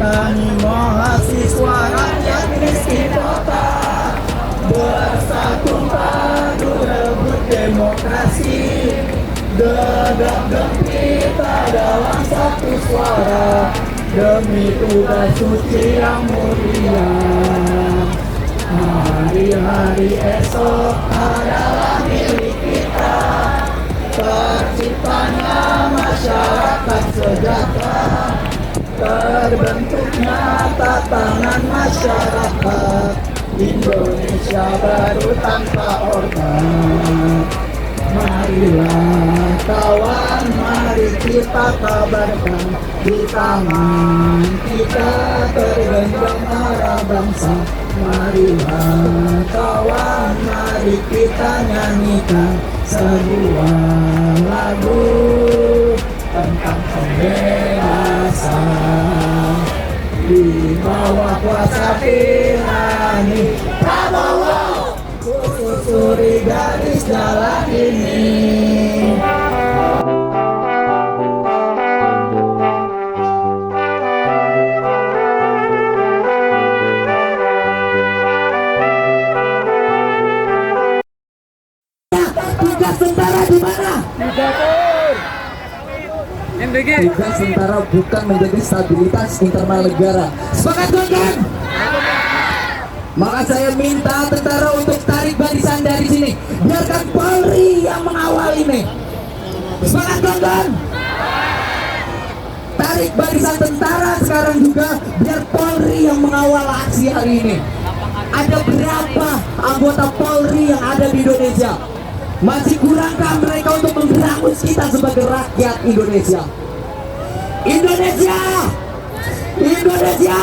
animo mahasiswa rakyat miskin kota bersatu padu rebut demokrasi, gegap gempita dalam satu suara demi tugas suci yang mulia. Hari-hari esok adalah milik kita, terciptanya masyarakat sejahtera, terbentuknya tatanan masyarakat Indonesia baru tanpa orde. Marilah kawan, mari kita kabarkan di tangan kita tergenggam arah bangsa. Marilah kawan, mari kita nyanyikan sebuah lagu tentang pembebasan di bawah kuasa tirani Prabowo. Susuri garis jalan ini. Tugas tentara di mana? Tugas tentara bukan menjaga stabilitas internal negara. Sepakat kan? Maka saya minta tentara untuk tarik barisan dari sini. Biarkan Polri yang mengawal ini. Sepakat kan? Tarik barisan tentara sekarang juga, biar Polri yang mengawal aksi hari ini. Ada berapa anggota Polri yang ada di Indonesia? Masih kurangkah mereka untuk memberangus kita sebagai rakyat Indonesia? Indonesia! Indonesia!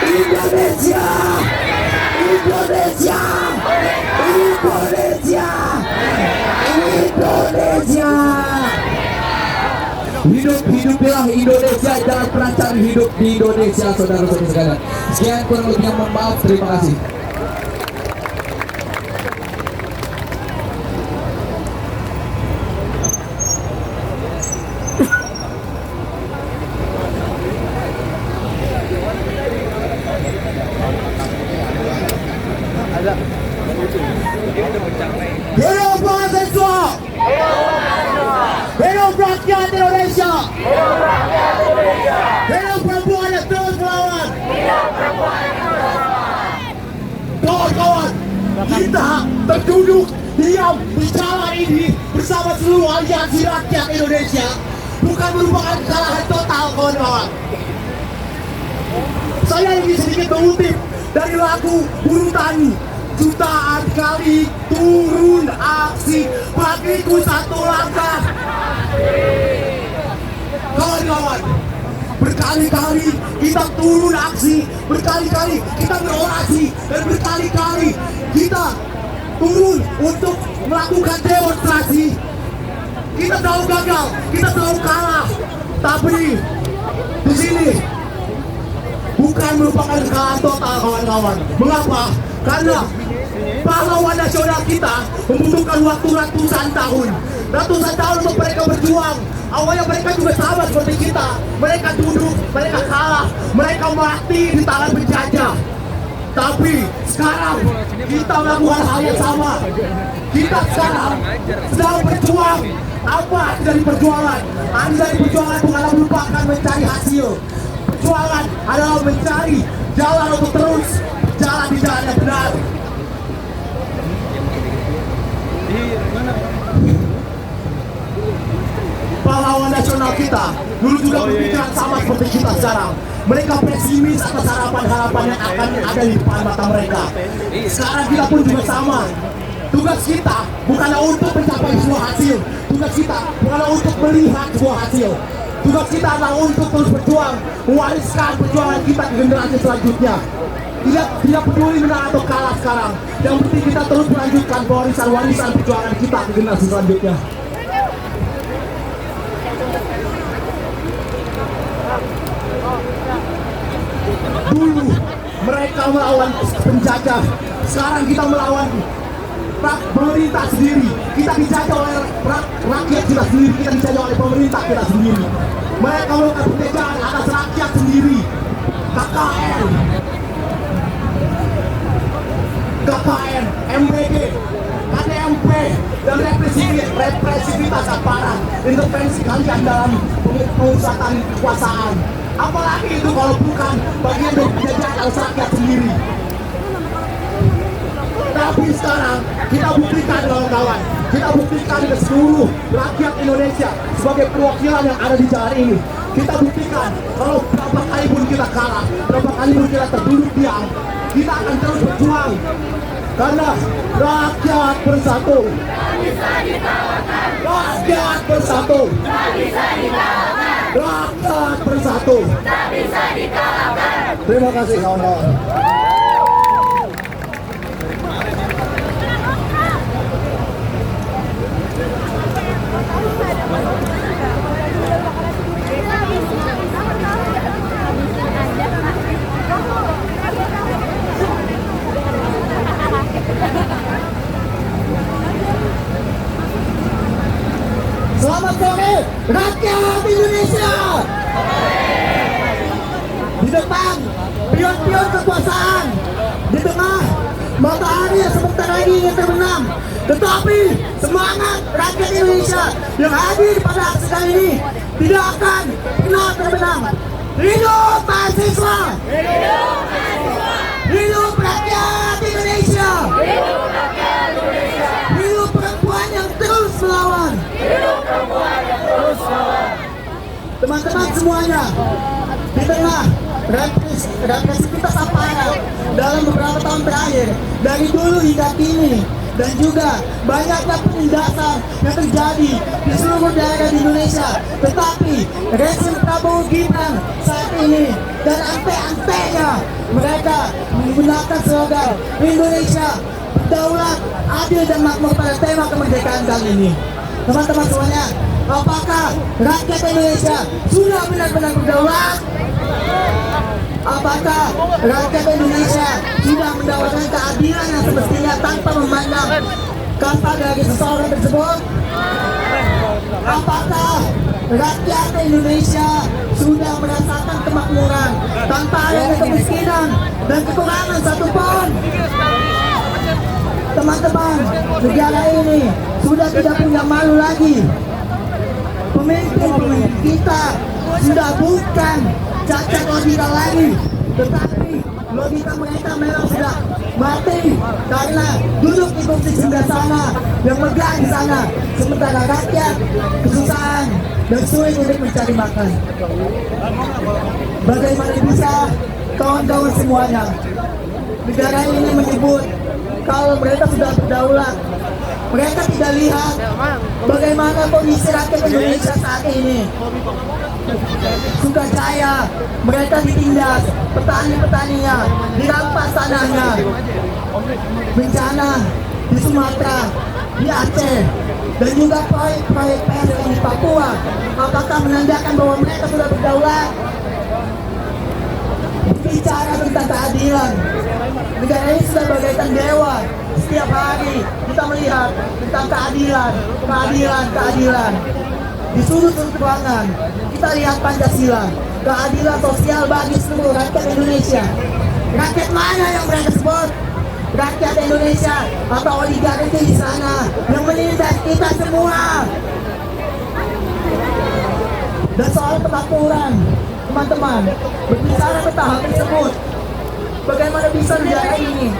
Indonesia! Indonesia! Indonesia! Indonesia! Hidup-hiduplah Indonesia, jangan pernah cari hidup di Indonesia, saudara-saudara sekalian. Sekian, kurang lebihnya mohon maaf, terima kasih. Hidup mahasiswa! Hidup rakyat Indonesia! Hidup perempuan yang terus melawan! Kawan-kawan, kita terduduk diam di jalan ini bersama seluruh aliansi rakyat Indonesia bukan merupakan kesalahan total, kawan-kawan. Saya ingin sedikit mengutip dari lagu Buruh Tani. Jutaan kali turun aksi, bagiku satu langkah. Kawan-kawan, berkali-kali kita turun aksi, berkali-kali kita berorasi, dan berkali-kali kita turun untuk melakukan demonstrasi. Kita selalu gagal, kita selalu kalah. Tapi di sini bukan merupakan kekalahan total, kawan-kawan. Mengapa? Karena pahlawan nasional kita membutuhkan waktu ratusan tahun. Ratusan tahun untuk mereka berjuang. Awalnya mereka juga sama seperti kita. Mereka duduk, mereka kalah, mereka mati di tangan penjajah. Tapi sekarang kita melakukan hal yang sama. Kita sekarang sedang berjuang. Apa dari perjuangan? Arti dari perjuangan bukanlah merupakan mencari hasil. Perjuangan adalah mencari jalan untuk terus jalan di jalan yang benar. Pahlawan nasional kita dulu juga berpikiran sama seperti kita sekarang. Mereka pesimis atas harapan-harapan yang akan ada di depan mata mereka. Sekarang kita pun juga sama. Tugas kita bukanlah untuk mencapai sebuah hasil. Tugas kita bukanlah untuk melihat sebuah hasil. Tugas kita adalah untuk terus berjuang, mewariskan perjuangan kita ke generasi selanjutnya. Tidak peduli menang atau kalah sekarang. Yang penting kita terus melanjutkan warisan perjuangan kita ke generasi selanjutnya. Dulu mereka melawan penjajah, sekarang kita melawan pemerintah sendiri. Kita dijajah oleh rakyat kita sendiri, kita dijajah oleh pemerintah kita sendiri. Mereka melakukan penjajahan atas rakyat sendiri. intervensi kalian dalam pengusahaan kekuasaan. Apalagi itu kalau bukan bagian dari penjajahan rakyat sendiri. Tapi sekarang kita buktikan kawan-kawan, kita buktikan ke seluruh rakyat Indonesia sebagai perwakilan yang ada di jalan ini. Kita buktikan kalau berapa kali pun kita kalah, berapa kali pun kita terduduk diam, kita akan terus berjuang. Karena rakyat bersatu, rakyat bersatu, rakyat bersatu. Terima kasih kawan-kawan. Selamat sore rakyat Indonesia. Di depan pion-pion kekuasaan, di tengah matahari yang sebentar lagi ingin terbenam, tetapi semangat rakyat Indonesia yang hadir pada aksi kali ini tidak akan pernah terbenam. Hidup mahasiswa! Hidup mahasiswa! Hidup rakyat Indonesia! Hidup rakyat Indonesia! Hidup perempuan yang terus melawan! Hidup perempuan yang terus melawan! Teman-teman semuanya, di tengah represivitas aparat dalam beberapa tahun terakhir, dari dulu hingga kini, dan juga banyaknya penindasan yang terjadi di seluruh daerah di Indonesia, tetapi rezim Prabowo Gibran saat ini dan ante-antenya mereka menggunakan slogan Indonesia berdaulat, adil dan makmur pada tema kemerdekaan kali ini. Teman-teman semuanya, apakah rakyat Indonesia sudah benar-benar berdaulat? Apakah rakyat Indonesia sudah mendapatkan keadilan yang semestinya tanpa memandang kasta dari seseorang tersebut? Apakah rakyat Indonesia sudah merasakan kemakmuran tanpa adanya kemiskinan dan kekurangan satupun? Teman-teman, negara ini sudah tidak punya malu lagi. Pemimpin kita sudah bukan cacat logika lagi, tetapi logika mereka memang sudah mati karena duduk di kursi sebelah sana yang megah di sana, sementara rakyat kesusahan dan sulit untuk mencari makan. Bagaimana bisa kawan-kawan semuanya, negara ini menyebut kalau mereka sudah berdaulat? Mereka tidak lihat bagaimana kondisi rakyat Indonesia saat ini. Sukajaya, mereka ditindas, petani-petaninya dirampas tanahnya. Bencana di Sumatera, di Aceh, dan juga proyek-proyek PLN di Papua. Apakah menandakan bahwa mereka sudah berdaulat? Bicara tentang keadilan, negara ini sudah bagaikan dewa. Setiap hari kita melihat tentang keadilan, keadilan. Di sudut-sudut ruangan kita lihat Pancasila, keadilan sosial bagi seluruh rakyat Indonesia. Rakyat mana yang mereka sebut? Rakyat Indonesia atau oligarki di sana yang menindas kita semua. Dan soal kemakmuran, teman-teman, berbicara tentang hal tersebut, bagaimana bisa negara ini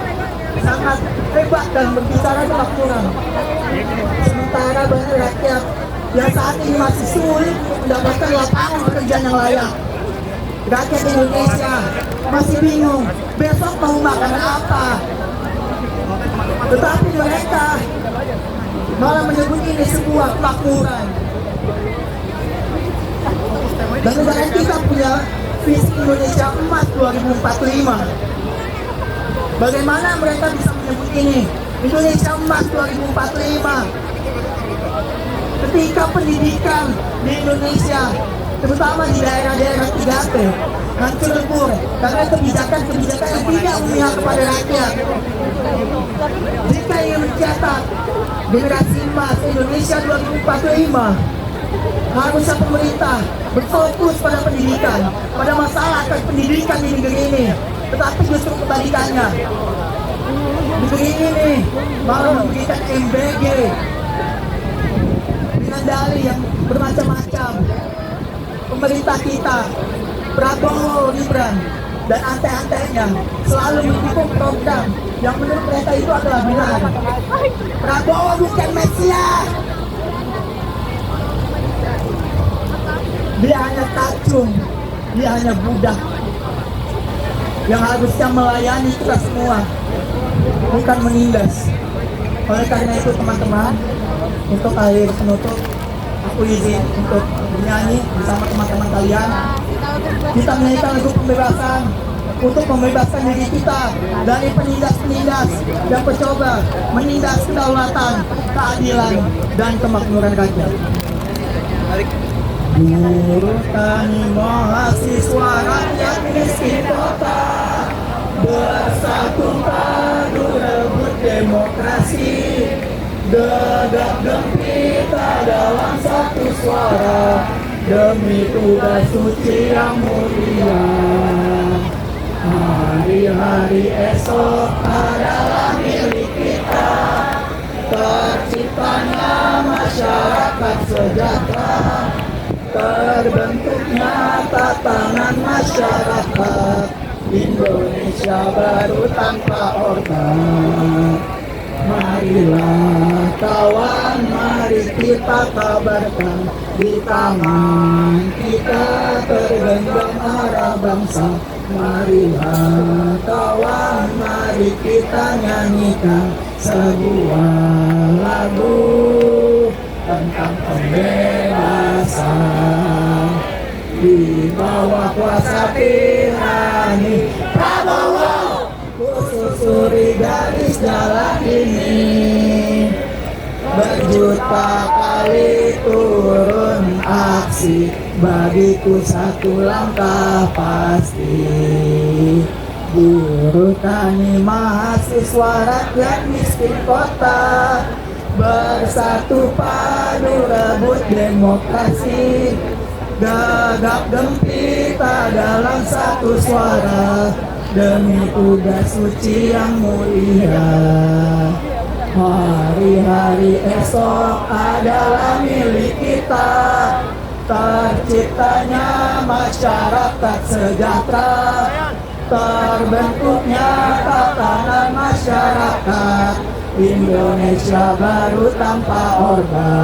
sangat hebat dan berbicara kemakmuran, sementara banyak rakyat yang saat ini masih sulit mendapatkan lapangan pekerjaan yang layak. Rakyat Indonesia masih bingung besok mau makanan apa, tetapi mereka malah menyebut ini sebuah kemakmuran. Dan negara kita punya visi Indonesia Emas 2045. Bagaimana mereka bisa menyebut ini Indonesia Emas 2045 ketika pendidikan di Indonesia, terutama di daerah-daerah 3T, hancur lebur karena kebijakan-kebijakan yang tidak memihak kepada rakyat. Jika ingin mencetak generasi emas Indonesia 2045, harusnya pemerintah berfokus pada pendidikan, pada masalah pendidikan di negeri ini. Tetapi justru kebalikannya, negeri ini malah memberikan MBG dengan dalih yang bermacam-macam. Pemerintah kita, Prabowo, Gibran, dan ante-antenya selalu mendukung program yang menurut mereka itu adalah benar. Prabowo bukan Mesias. Dia hanya kacung, dia hanya budak yang harusnya melayani kita semua, bukan menindas. Oleh karena itu teman-teman, untuk akhir penutup, aku izin untuk bernyanyi bersama teman-teman kalian. Kita menyanyikan lagu pembebasan untuk membebaskan diri kita dari penindas-penindas yang mencoba menindas kedaulatan, keadilan, dan kemakmuran rakyat. Buruh tani mahasiswa rakyat miskin kota bersatu padu rebut demokrasi, gegap gempita dalam satu suara demi tugas suci yang mulia. Hari-hari esok adalah milik kita, terciptanya masyarakat sejahtera, terbentuknya tatanan masyarakat Indonesia baru tanpa orde. Marilah kawan, mari kita kabarkan, di tangan kita tergenggam arah bangsa. Marilah kawan, mari kita nyanyikan sebuah lagu tentang pembebasan di bawah kuasa tirani Prabowo. Susuri garis jalan ini, berjuta kali turun aksi, bagiku satu langkah pasti. Buruh tani mahasiswa rakyat miskin kota bersatu padu rebut demokrasi, gagap gempita dalam satu suara demi tugas suci yang mulia. Hari-hari esok adalah milik kita, terciptanya masyarakat sejahtera, terbentuknya tatanan masyarakat Indonesia baru tanpa orde.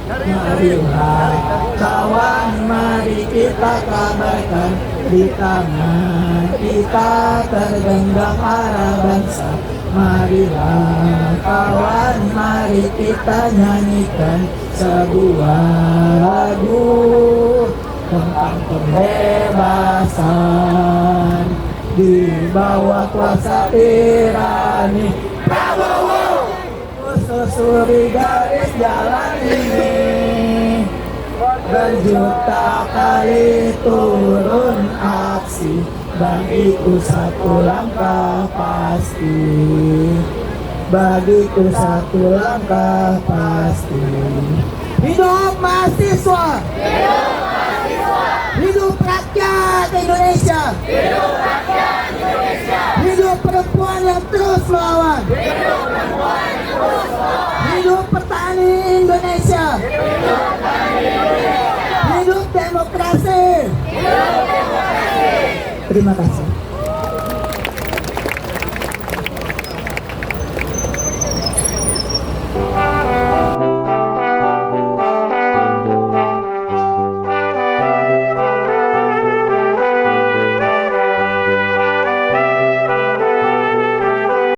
Marilah kawan, mari kita kabarkan, di tangan kita tergenggam arah bangsa. Marilah kawan, mari kita nyanyikan sebuah lagu tentang pembebasan di bawah kuasa tirani Prabowo. Susuri garis jalan ini, berjuta kali turun aksi, bagiku satu langkah pasti, bagiku satu langkah pasti. Hidup mahasiswa, hidup mahasiswa, hidup rakyat Indonesia, hidup rakyat Indonesia, hidup perempuan yang terus melawan, hidup perempuan yang terus melawan, hidup petani Indonesia, hidup petani Indonesia, hidup demokrasi, hidup demokrasi. Terima kasih.